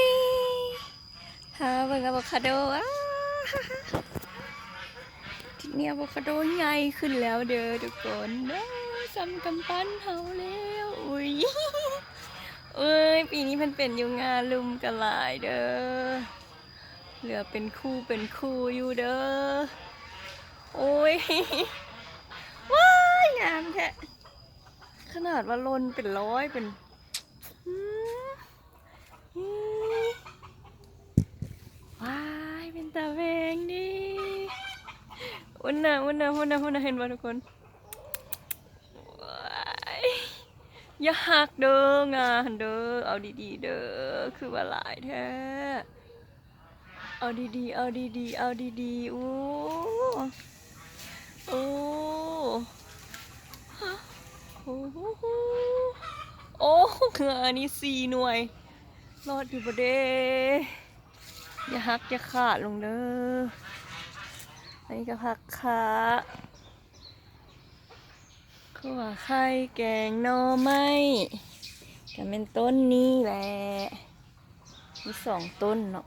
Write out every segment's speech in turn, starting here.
ดีฮาเบิ่งอะโวคาโดทีนี้อะโวคาโดใหญ่ขึ้นแล้วเด้อทุกคนซ้ำกำปั้นเฮาแล้วอุ้ยเอ้ยปีนี้มันเป็นอยู่งานลุมกันหลายเด้อเหลือเป็นคู่อยู่เด้อโอ้ยว้ายงามแท้ขนาดว่าลนเป็นร้อยเป็นว้ายเป็นตาแวงดิอุ่นนะเห็นป่ะทุกคนว้ายอย่าหักเด้องานเด้อเอาดีๆเด้อคือว่าหลายแท้เอาดีๆโอ้โอ้โอ้โหโอ้งานนี้4 หน่วยรอดอยู่ประเดอย่าหักอย่าขาดลงเด้ออันนี้ก็ผักขาขั่วไข่แกงหน่อไม้จะเป็นต้นนี้แหละมี2 ต้นเนาะ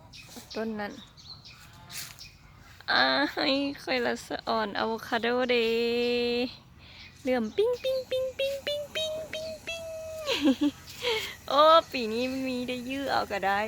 ต้นนั้นให้ค่อยละสะอ่อนอะโวคาโดเดเหลื่อมปิ้งโอ้ปีนี้มีได้ยื้อเอาก็ได้